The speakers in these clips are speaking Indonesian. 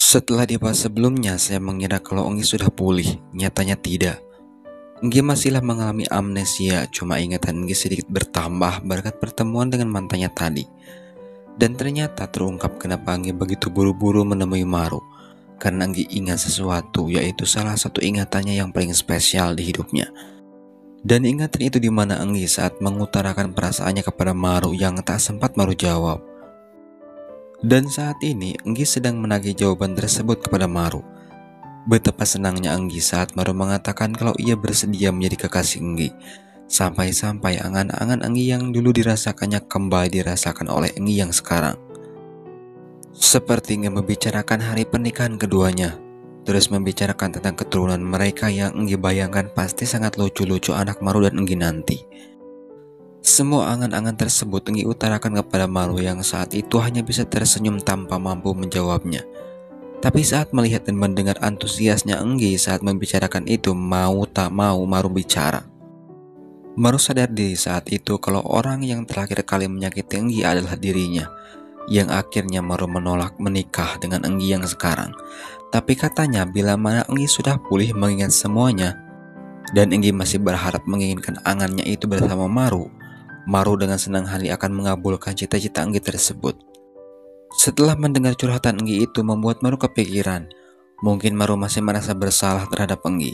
Setelah di pas sebelumnya saya mengira kalau Enggi sudah pulih, nyatanya tidak. Enggi masihlah mengalami amnesia, cuma ingatan Enggi sedikit bertambah berkat pertemuan dengan mantannya tadi. Dan ternyata terungkap kenapa Enggi begitu buru-buru menemui Maru. Karena Enggi ingat sesuatu, yaitu salah satu ingatannya yang paling spesial di hidupnya. Dan ingatan itu di mana Enggi saat mengutarakan perasaannya kepada Maru yang tak sempat Maru jawab. Dan saat ini Enggi sedang menagih jawaban tersebut kepada Maru. Betapa senangnya Enggi saat Maru mengatakan kalau ia bersedia menjadi kekasih Enggi. Sampai-sampai angan-angan Enggi yang dulu dirasakannya kembali dirasakan oleh Enggi yang sekarang. Seperti Enggi membicarakan hari pernikahan keduanya, terus membicarakan tentang keturunan mereka yang Enggi bayangkan pasti sangat lucu-lucu anak Maru dan Enggi nanti. Semua angan-angan tersebut Enggi utarakan kepada Maru yang saat itu hanya bisa tersenyum tanpa mampu menjawabnya. Tapi saat melihat dan mendengar antusiasnya Enggi saat membicarakan itu, mau tak mau Maru bicara. Maru sadar diri saat itu kalau orang yang terakhir kali menyakiti Enggi adalah dirinya, yang akhirnya Maru menolak menikah dengan Enggi yang sekarang. Tapi katanya bila mana Enggi sudah pulih mengingat semuanya, dan Enggi masih berharap menginginkan angannya itu bersama Maru, Maru dengan senang hati akan mengabulkan cita-cita Enggi tersebut. Setelah mendengar curhatan Enggi itu membuat Maru kepikiran. Mungkin Maru masih merasa bersalah terhadap Enggi.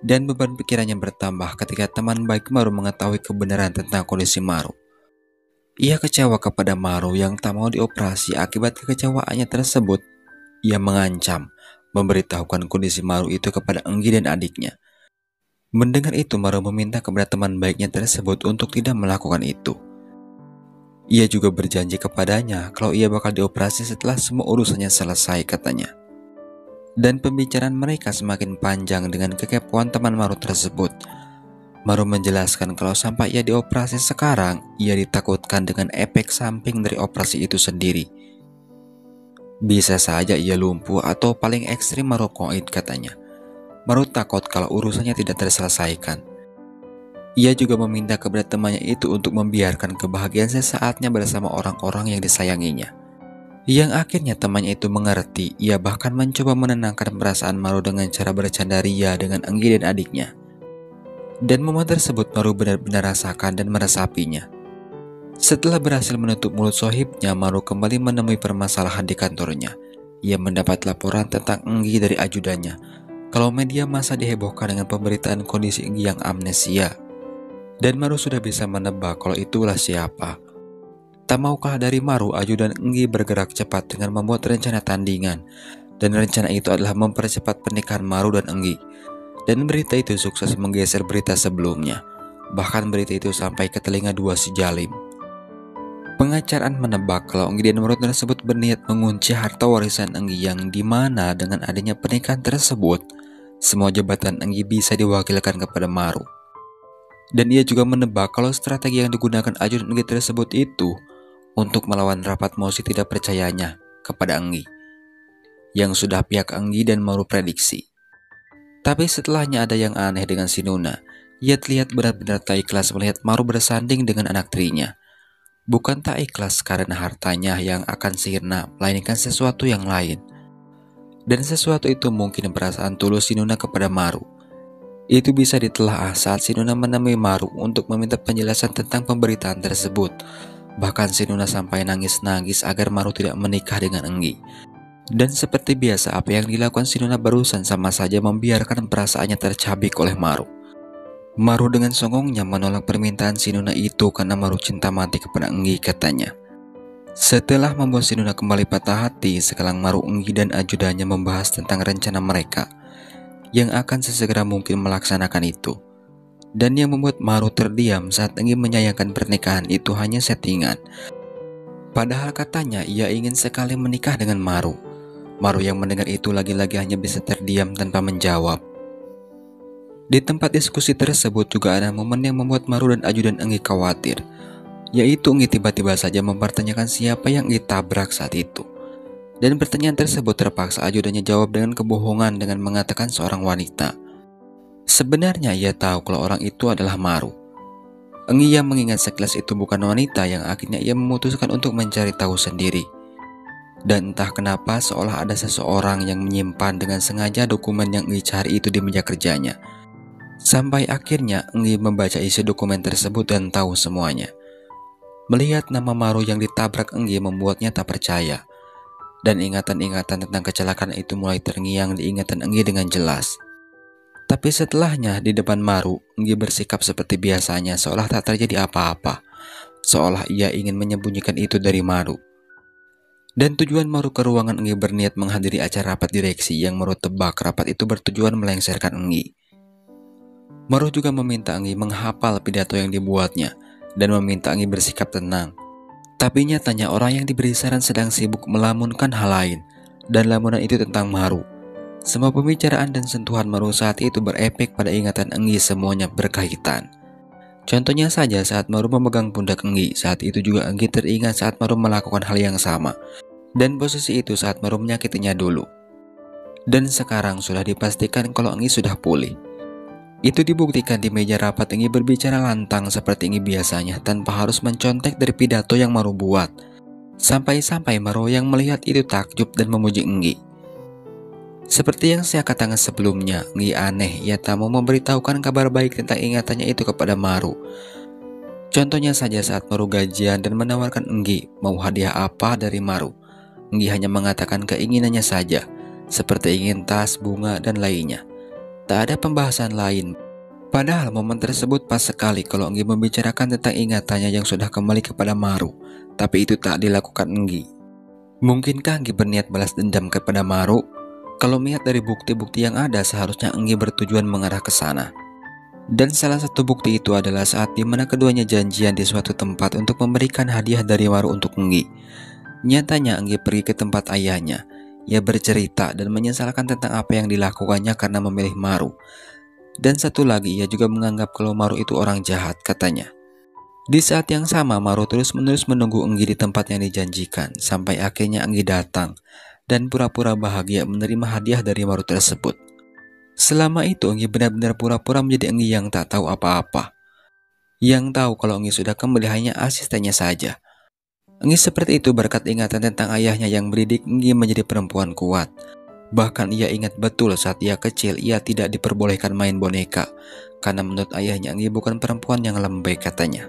Dan beban pikirannya bertambah ketika teman baik Maru mengetahui kebenaran tentang kondisi Maru. Ia kecewa kepada Maru yang tak mau dioperasi. Akibat kekecewaannya tersebut, ia mengancam memberitahukan kondisi Maru itu kepada Enggi dan adiknya. Mendengar itu, Maru meminta kepada teman baiknya tersebut untuk tidak melakukan itu. Ia juga berjanji kepadanya kalau ia bakal dioperasi setelah semua urusannya selesai, katanya. Dan pembicaraan mereka semakin panjang dengan kekepoan teman Maru tersebut. Maru menjelaskan kalau sampai ia dioperasi sekarang, ia ditakutkan dengan efek samping dari operasi itu sendiri. Bisa saja ia lumpuh atau paling ekstrim Maru koid, katanya. Maru takut kalau urusannya tidak terselesaikan. Ia juga meminta kepada temannya itu untuk membiarkan kebahagiaan sesaatnya bersama orang-orang yang disayanginya. Yang akhirnya temannya itu mengerti. Ia bahkan mencoba menenangkan perasaan Maru dengan cara bercanda ria dengan Enggi dan adiknya. Dan momen tersebut Maru benar-benar rasakan dan meresapinya. Setelah berhasil menutup mulut sohibnya, Maru kembali menemui permasalahan di kantornya. Ia mendapat laporan tentang Enggi dari ajudannya kalau media massa dihebohkan dengan pemberitaan kondisi Enggi yang amnesia. Dan Maru sudah bisa menebak kalau itulah siapa. Tak mau kalah dari Maru, ajudan Enggi bergerak cepat dengan membuat rencana tandingan. Dan rencana itu adalah mempercepat pernikahan Maru dan Enggi. Dan berita itu sukses menggeser berita sebelumnya. Bahkan berita itu sampai ke telinga dua si Jalim. Pengacaraan menebak kalau Enggi dan Maru tersebut berniat mengunci harta warisan Enggi yang dimana dengan adanya pernikahan tersebut, semua jabatan Enggi bisa diwakilkan kepada Maru. Dan ia juga menebak kalau strategi yang digunakan ajudan Enggi tersebut itu untuk melawan rapat mosi tidak percayanya kepada Enggi, yang sudah pihak Enggi dan Maru prediksi. Tapi setelahnya ada yang aneh dengan si Nuna. Ia terlihat benar-benar tak ikhlas melihat Maru bersanding dengan anak tirinya. Bukan tak ikhlas karena hartanya yang akan sirna, melainkan sesuatu yang lain. Dan sesuatu itu mungkin perasaan tulus si Nuna kepada Maru. Itu bisa ditelaah saat si Nuna menemui Maru untuk meminta penjelasan tentang pemberitaan tersebut. Bahkan si Nuna sampai nangis-nangis agar Maru tidak menikah dengan Enggi. Dan seperti biasa, apa yang dilakukan si Nuna barusan sama saja membiarkan perasaannya tercabik oleh Maru. Maru dengan songongnya menolak permintaan si Nuna itu karena Maru cinta mati kepada Enggi, katanya. Setelah membuat si Nuna kembali patah hati, sekarang Maru, Enggi dan ajudannya membahas tentang rencana mereka yang akan sesegera mungkin melaksanakan itu. Dan yang membuat Maru terdiam saat Enggi menyayangkan pernikahan itu hanya settingan. Padahal katanya ia ingin sekali menikah dengan Maru. Maru yang mendengar itu lagi-lagi hanya bisa terdiam tanpa menjawab. Di tempat diskusi tersebut juga ada momen yang membuat Maru dan ajudan Enggi khawatir, yaitu Enggi tiba-tiba saja mempertanyakan siapa yang Enggi tabrak saat itu. Dan pertanyaan tersebut terpaksa ajudannya jawab dengan kebohongan dengan mengatakan seorang wanita. Sebenarnya ia tahu kalau orang itu adalah Maru. Enggi yang mengingat sekilas itu bukan wanita yang akhirnya ia memutuskan untuk mencari tahu sendiri. Dan entah kenapa seolah ada seseorang yang menyimpan dengan sengaja dokumen yang Enggi cari itu di meja kerjanya. Sampai akhirnya Enggi membaca isi dokumen tersebut dan tahu semuanya. Melihat nama Maru yang ditabrak Enggi membuatnya tak percaya. Dan ingatan-ingatan tentang kecelakaan itu mulai terngiang di ingatan Enggi dengan jelas. Tapi setelahnya di depan Maru, Enggi bersikap seperti biasanya seolah tak terjadi apa-apa. Seolah ia ingin menyembunyikan itu dari Maru. Dan tujuan Maru ke ruangan Enggi berniat menghadiri acara rapat direksi yang Maru tebak rapat itu bertujuan melengsarkan Enggi. Maru juga meminta Enggi menghafal pidato yang dibuatnya dan meminta Enggi bersikap tenang. Tapi nyatanya orang yang diberi saran sedang sibuk melamunkan hal lain, dan lamunan itu tentang Maru. Semua pembicaraan dan sentuhan Maru saat itu berefek pada ingatan Enggi, semuanya berkaitan. Contohnya saja saat Maru memegang pundak Enggi, saat itu juga Enggi teringat saat Maru melakukan hal yang sama. Dan posisi itu saat Maru menyakitinya dulu. Dan sekarang sudah dipastikan kalau Enggi sudah pulih. Itu dibuktikan di meja rapat Enggi berbicara lantang seperti Enggi biasanya tanpa harus mencontek dari pidato yang Maru buat. Sampai-sampai Maru yang melihat itu takjub dan memuji Enggi. Seperti yang saya katakan sebelumnya, Enggi aneh, ia tak mau memberitahukan kabar baik tentang ingatannya itu kepada Maru. Contohnya saja saat Maru gajian dan menawarkan Enggi mau hadiah apa dari Maru. Enggi hanya mengatakan keinginannya saja, seperti ingin tas, bunga, dan lainnya. Tak ada pembahasan lain. Padahal momen tersebut pas sekali kalau Enggi membicarakan tentang ingatannya yang sudah kembali kepada Maru. Tapi itu tak dilakukan Enggi. Mungkinkah Enggi berniat balas dendam kepada Maru? Kalau melihat dari bukti-bukti yang ada, seharusnya Enggi bertujuan mengarah ke sana. Dan salah satu bukti itu adalah saat dimana keduanya janjian di suatu tempat untuk memberikan hadiah dari Maru untuk Enggi. Nyatanya Enggi pergi ke tempat ayahnya. Ia bercerita dan menyesalkan tentang apa yang dilakukannya karena memilih Maru. Dan satu lagi, ia juga menganggap kalau Maru itu orang jahat, katanya. Di saat yang sama, Maru terus-menerus menunggu Enggi di tempat yang dijanjikan, sampai akhirnya Enggi datang dan pura-pura bahagia menerima hadiah dari Maru tersebut. Selama itu Enggi benar-benar pura-pura menjadi Enggi yang tak tahu apa-apa. Yang tahu kalau Enggi sudah kembali hanya asistennya saja. Enggi seperti itu berkat ingatan tentang ayahnya yang mendidik Enggi menjadi perempuan kuat. Bahkan ia ingat betul saat ia kecil ia tidak diperbolehkan main boneka, karena menurut ayahnya Enggi bukan perempuan yang lembek, katanya.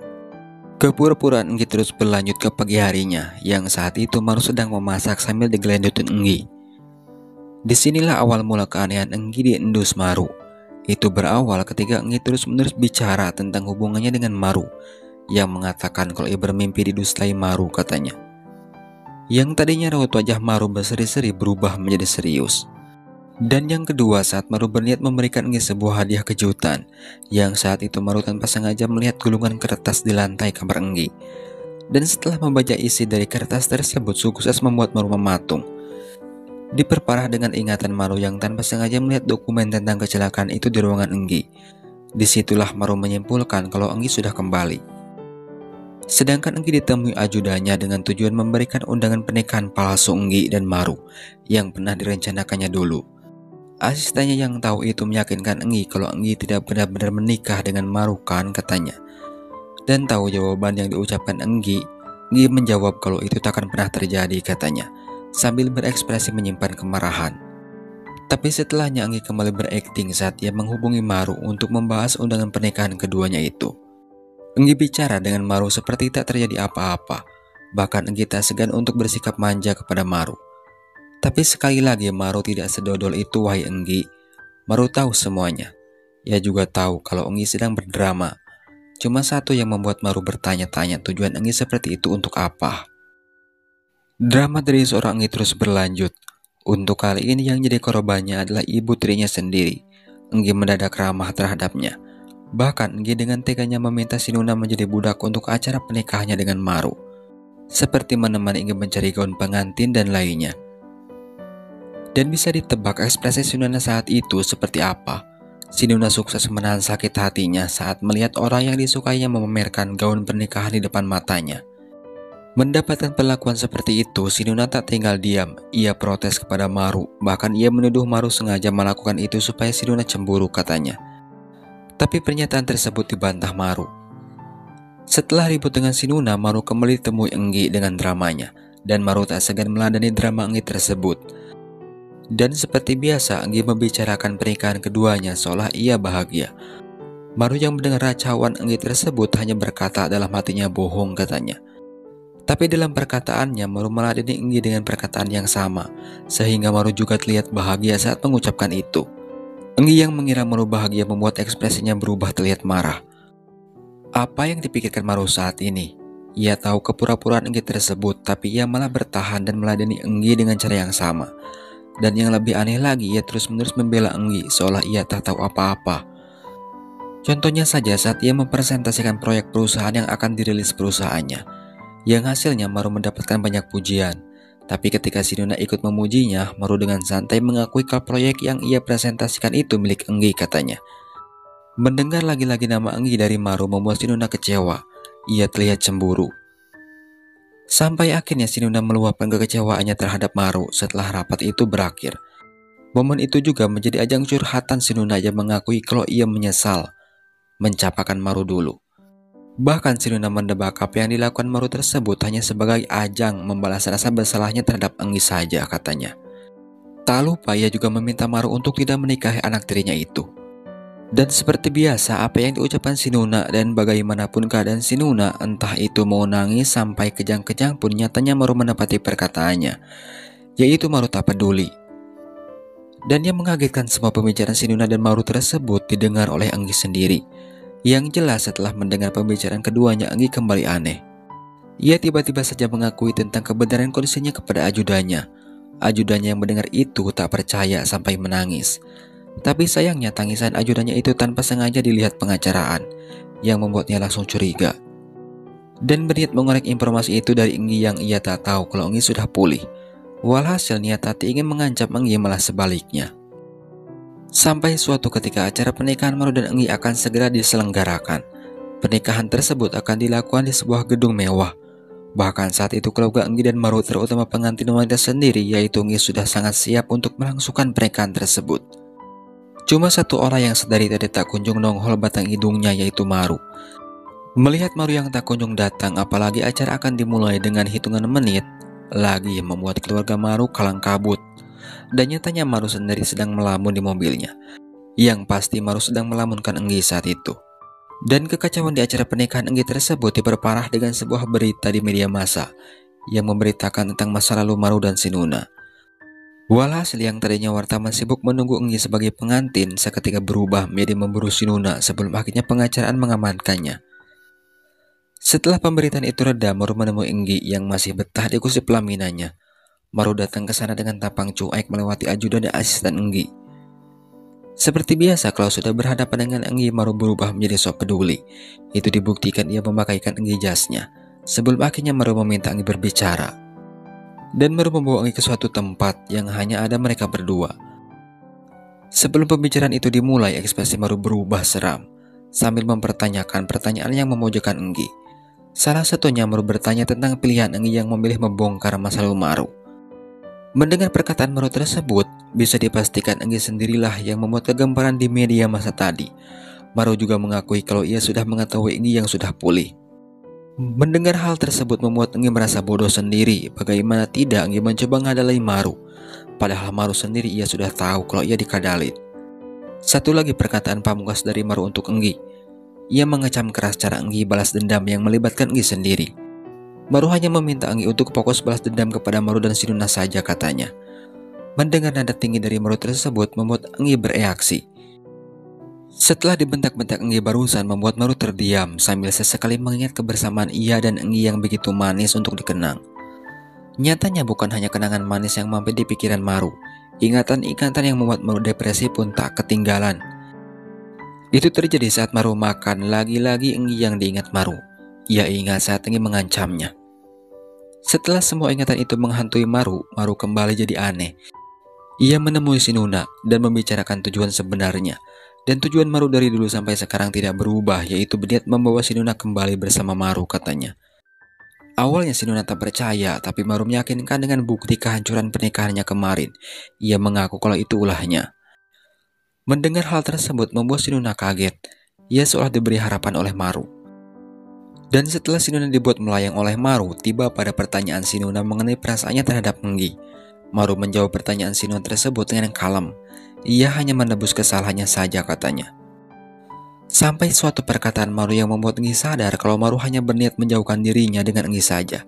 Kepura-puraan Enggi terus berlanjut ke pagi harinya, yang saat itu Maru sedang memasak sambil digelendotin Enggi. Disinilah awal mula keanehan Enggi diendus Maru. Itu berawal ketika Enggi terus-menerus bicara tentang hubungannya dengan Maru, yang mengatakan kalau ia bermimpi didustai Maru, katanya. Yang tadinya raut wajah Maru berseri-seri berubah menjadi serius. Dan yang kedua, saat Maru berniat memberikan Enggi sebuah hadiah kejutan, yang saat itu Maru tanpa sengaja melihat gulungan kertas di lantai kamar Enggi. Dan setelah membaca isi dari kertas tersebut, sukses membuat Maru mematung. Diperparah dengan ingatan Maru yang tanpa sengaja melihat dokumen tentang kecelakaan itu di ruangan Enggi. Disitulah Maru menyimpulkan kalau Enggi sudah kembali. Sedangkan Enggi ditemui ajudannya dengan tujuan memberikan undangan pernikahan palsu Enggi dan Maru yang pernah direncanakannya dulu. Asistennya yang tahu itu meyakinkan Enggi kalau Enggi tidak benar-benar menikah dengan Maru, kan, katanya. Dan tahu jawaban yang diucapkan Enggi menjawab kalau itu tak akan pernah terjadi, katanya, sambil berekspresi menyimpan kemarahan. Tapi setelahnya Enggi kembali berakting saat ia menghubungi Maru untuk membahas undangan pernikahan keduanya itu. Enggi bicara dengan Maru seperti tak terjadi apa-apa. Bahkan Enggi tak segan untuk bersikap manja kepada Maru. Tapi sekali lagi Maru tidak sedodol itu, wahai Enggi. Maru tahu semuanya. Ia juga tahu kalau Enggi sedang berdrama. Cuma satu yang membuat Maru bertanya-tanya, tujuan Enggi seperti itu untuk apa? Drama dari seorang Enggi terus berlanjut. Untuk kali ini yang jadi korbannya adalah ibu tirinya sendiri. Enggi mendadak ramah terhadapnya. Bahkan Enggi dengan teganya meminta si Nuna menjadi budak untuk acara pernikahannya dengan Maru. Seperti menemani Enggi mencari gaun pengantin dan lainnya. Dan bisa ditebak ekspresi si Nuna saat itu seperti apa. Si Nuna sukses menahan sakit hatinya saat melihat orang yang disukainya memamerkan gaun pernikahan di depan matanya. Mendapatkan perlakuan seperti itu, si Nuna tak tinggal diam. Ia protes kepada Maru. Bahkan ia menuduh Maru sengaja melakukan itu supaya si Nuna cemburu, katanya. Tapi pernyataan tersebut dibantah Maru. Setelah ribut dengan si Nuna, Maru kembali temui Enggi dengan dramanya. dan Maru tak segan meladani drama Enggi tersebut. Dan seperti biasa, Enggi membicarakan pernikahan keduanya seolah ia bahagia. Maru yang mendengar racauan Enggi tersebut hanya berkata dalam hatinya bohong katanya. Tapi dalam perkataannya Maru meladeni Enggi dengan perkataan yang sama, sehingga Maru juga terlihat bahagia saat mengucapkan itu. Enggi yang mengira Maru bahagia membuat ekspresinya berubah terlihat marah. Apa yang dipikirkan Maru saat ini? Ia tahu kepura-puraan Enggi tersebut, tapi ia malah bertahan dan meladeni Enggi dengan cara yang sama. Dan yang lebih aneh lagi, ia terus-menerus membela Enggi seolah ia tak tahu apa-apa. Contohnya saja saat ia mempresentasikan proyek perusahaan yang akan dirilis perusahaannya, yang hasilnya Maru mendapatkan banyak pujian. Tapi ketika si Nuna ikut memujinya, Maru dengan santai mengakui kalau proyek yang ia presentasikan itu milik Enggi katanya. Mendengar lagi-lagi nama Enggi dari Maru membuat si Nuna kecewa. Ia terlihat cemburu. Sampai akhirnya si Nuna meluapkan kekecewaannya terhadap Maru setelah rapat itu berakhir. Momen itu juga menjadi ajang curhatan si Nuna yang mengakui kalau ia menyesal mencapakan Maru dulu. Bahkan si Nuna mendebak apa yang dilakukan Maru tersebut hanya sebagai ajang membalas rasa bersalahnya terhadap Enggi saja katanya. Tak lupa ia juga meminta Maru untuk tidak menikahi anak tirinya itu. Dan seperti biasa apa yang diucapkan si Nuna dan bagaimanapun keadaan si Nuna, entah itu mau nangis sampai kejang-kejang pun nyatanya Maru menepati perkataannya, yaitu Maru tak peduli. Dan yang mengagetkan semua pembicaraan si Nuna dan Maru tersebut didengar oleh Enggi sendiri. Yang jelas setelah mendengar pembicaraan keduanya, Enggi kembali aneh. Ia tiba-tiba saja mengakui tentang kebenaran kondisinya kepada ajudannya. Ajudannya yang mendengar itu tak percaya sampai menangis. Tapi sayangnya tangisan ajudannya itu tanpa sengaja dilihat pengacaraan, yang membuatnya langsung curiga. Dan berniat mengorek informasi itu dari Enggi yang ia tak tahu kalau Enggi sudah pulih. Walhasil niat hati ingin mengancam Enggi malah sebaliknya. Sampai suatu ketika acara pernikahan Maru dan Enggi akan segera diselenggarakan. Pernikahan tersebut akan dilakukan di sebuah gedung mewah. Bahkan saat itu keluarga Enggi dan Maru, terutama pengantin wanita sendiri yaitu Enggi, sudah sangat siap untuk melangsungkan pernikahan tersebut. Cuma satu orang yang sedari tadi tak kunjung nongol batang hidungnya, yaitu Maru. Melihat Maru yang tak kunjung datang, apalagi acara akan dimulai dengan hitungan menit lagi, membuat keluarga Maru kalang kabut. Dan nyatanya Maru sendiri sedang melamun di mobilnya. Yang pasti Maru sedang melamunkan Enggi saat itu. Dan kekacauan di acara pernikahan Enggi tersebut diperparah dengan sebuah berita di media massa yang memberitakan tentang masa lalu Maru dan si Nuna. Walhasil yang tadinya wartawan sibuk menunggu Enggi sebagai pengantin seketika berubah menjadi memburu si Nuna sebelum akhirnya pengacaraan mengamankannya. Setelah pemberitaan itu reda, Maru menemui Enggi yang masih betah di kursi pelaminannya. Maru datang ke sana dengan tampang cuek melewati ajudan dan asisten Enggi. Seperti biasa kalau sudah berhadapan dengan Enggi, Maru berubah menjadi sok peduli. Itu dibuktikan ia memakaikan Enggi jasnya. Sebelum akhirnya Maru meminta Enggi berbicara. Dan Maru membawa Enggi ke suatu tempat yang hanya ada mereka berdua. Sebelum pembicaraan itu dimulai, ekspresi Maru berubah seram sambil mempertanyakan pertanyaan yang memojokkan Enggi. Salah satunya Maru bertanya tentang pilihan Enggi yang memilih membongkar masa lalu Maru. Mendengar perkataan Maru tersebut, bisa dipastikan Enggi sendirilah yang membuat kegemparan di media massa tadi. Maru juga mengakui kalau ia sudah mengetahui Enggi yang sudah pulih. Mendengar hal tersebut membuat Enggi merasa bodoh sendiri. Bagaimana tidak Enggi mencoba ngadalai Maru, padahal Maru sendiri ia sudah tahu kalau ia dikadalin. Satu lagi perkataan pamungkas dari Maru untuk Enggi. Ia mengecam keras cara Enggi balas dendam yang melibatkan Enggi sendiri. Maru hanya meminta Enggi untuk fokus balas dendam kepada Maru dan si Nuna saja katanya. Mendengar nada tinggi dari Maru tersebut membuat Enggi bereaksi. Setelah dibentak-bentak Enggi barusan membuat Maru terdiam sambil sesekali mengingat kebersamaan ia dan Enggi yang begitu manis untuk dikenang. Nyatanya bukan hanya kenangan manis yang mampir di pikiran Maru. Ingatan-ingatan yang membuat Maru depresi pun tak ketinggalan. Itu terjadi saat Maru makan, lagi-lagi Enggi yang diingat Maru. Ia ingat saat Enggi mengancamnya. Setelah semua ingatan itu menghantui Maru, Maru kembali jadi aneh. Ia menemui si Nuna dan membicarakan tujuan sebenarnya. Dan tujuan Maru dari dulu sampai sekarang tidak berubah, yaitu berniat membawa si Nuna kembali bersama Maru katanya. Awalnya si Nuna tak percaya, tapi Maru meyakinkan dengan bukti kehancuran pernikahannya kemarin. Ia mengaku kalau itu ulahnya. Mendengar hal tersebut membuat si Nuna kaget. Ia seolah diberi harapan oleh Maru. Dan setelah si Nuna dibuat melayang oleh Maru, tiba pada pertanyaan si Nuna mengenai perasaannya terhadap Enggi. Maru menjawab pertanyaan si Nuna tersebut dengan kalem. Ia hanya menebus kesalahannya saja, katanya. Sampai suatu perkataan Maru yang membuat Enggi sadar kalau Maru hanya berniat menjauhkan dirinya dengan Enggi saja.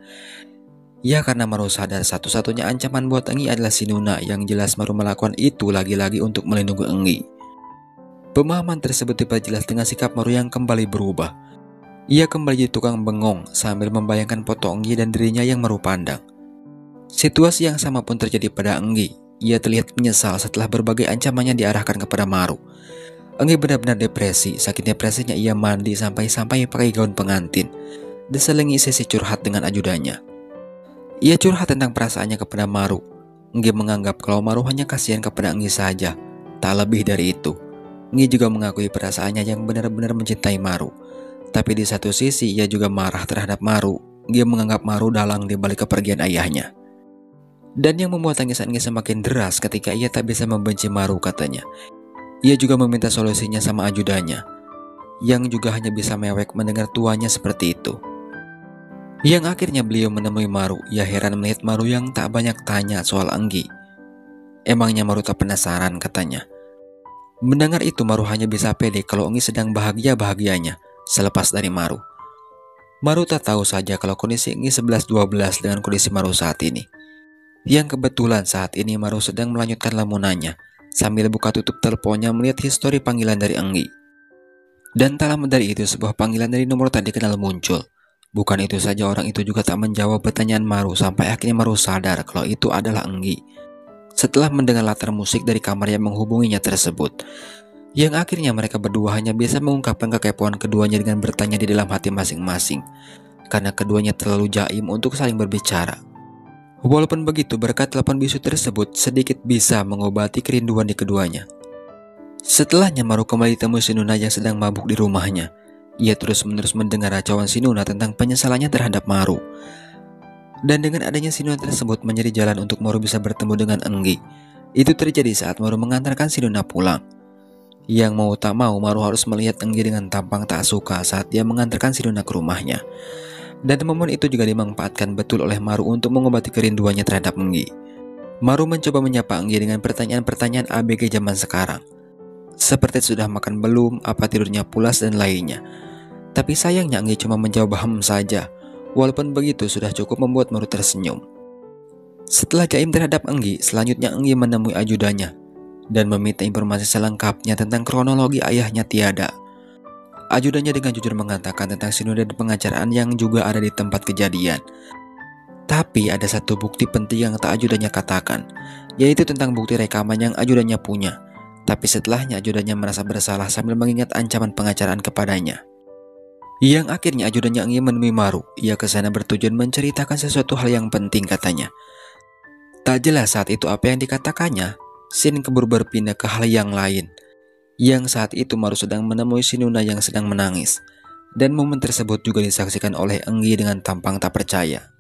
Ya, karena Maru sadar satu-satunya ancaman buat Enggi adalah si Nuna, yang jelas Maru melakukan itu lagi-lagi untuk melindungi Enggi. Pemahaman tersebut diperjelas dengan sikap Maru yang kembali berubah. Ia kembali jadi tukang bengong sambil membayangkan foto Enggi dan dirinya yang Maru pandang. Situasi yang sama pun terjadi pada Enggi. Ia terlihat menyesal setelah berbagai ancamannya diarahkan kepada Maru. Enggi benar-benar depresi. Saking depresinya ia mandi sampai-sampai pakai gaun pengantin, diselingi sesi curhat dengan ajudannya. Ia curhat tentang perasaannya kepada Maru. Enggi menganggap kalau Maru hanya kasihan kepada Enggi saja, tak lebih dari itu. Enggi juga mengakui perasaannya yang benar-benar mencintai Maru. Tapi di satu sisi ia juga marah terhadap Maru. Dia menganggap Maru dalang di balik kepergian ayahnya. Dan yang membuat tangisan Enggi semakin deras ketika ia tak bisa membenci Maru, katanya. Ia juga meminta solusinya sama ajudannya, yang juga hanya bisa mewek mendengar tuanya seperti itu. Yang akhirnya beliau menemui Maru. Ia heran melihat Maru yang tak banyak tanya soal Enggi. Emangnya Maru tak penasaran, katanya. Mendengar itu Maru hanya bisa pede kalau Enggi sedang bahagia-bahagianya selepas dari Maru. Maru tak tahu saja kalau kondisi Enggi 11-12 dengan kondisi Maru saat ini. Yang kebetulan saat ini Maru sedang melanjutkan lamunannya sambil buka tutup teleponnya melihat histori panggilan dari Enggi. Dan tak lama dari itu sebuah panggilan dari nomor tak dikenal muncul. Bukan itu saja, orang itu juga tak menjawab pertanyaan Maru sampai akhirnya Maru sadar kalau itu adalah Enggi. Setelah mendengar latar musik dari kamar yang menghubunginya tersebut, yang akhirnya mereka berdua hanya bisa mengungkapkan kekepoan keduanya dengan bertanya di dalam hati masing-masing, karena keduanya terlalu jaim untuk saling berbicara. Walaupun begitu, berkat telepon bisu tersebut sedikit bisa mengobati kerinduan di keduanya. Setelahnya Maru kembali ditemui si Nuna yang sedang mabuk di rumahnya. Ia terus-menerus mendengar racauan si Nuna tentang penyesalannya terhadap Maru. Dan dengan adanya si Nuna tersebut menjadi jalan untuk Maru bisa bertemu dengan Enggi. Itu terjadi saat Maru mengantarkan si Nuna pulang. Yang mau tak mau Maru harus melihat Enggi dengan tampang tak suka saat dia mengantarkan si Nuna ke rumahnya. Dan momen itu juga dimanfaatkan betul oleh Maru untuk mengobati kerinduannya terhadap Enggi. Maru mencoba menyapa Enggi dengan pertanyaan-pertanyaan ABG zaman sekarang, seperti sudah makan belum, apa tidurnya pulas, dan lainnya. Tapi sayangnya Enggi cuma menjawab saja. Walaupun begitu sudah cukup membuat Maru tersenyum. Setelah jaim terhadap Enggi, selanjutnya Enggi menemui ajudannya dan meminta informasi selengkapnya tentang kronologi ayahnya tiada. Ajudannya dengan jujur mengatakan tentang si Nuna dan pengacaraan yang juga ada di tempat kejadian. Tapi ada satu bukti penting yang tak ajudannya katakan, yaitu tentang bukti rekaman yang ajudannya punya. Tapi setelahnya ajudannya merasa bersalah sambil mengingat ancaman pengacaraan kepadanya. Yang akhirnya ajudannya ingin menemui Maru. Ia ke sana bertujuan menceritakan sesuatu hal yang penting, katanya. Tak jelas saat itu apa yang dikatakannya. Scene keburu berpindah ke hal yang lain. Yang saat itu Maru sedang menemui si Nuna yang sedang menangis. Dan momen tersebut juga disaksikan oleh Enggi dengan tampang tak percaya.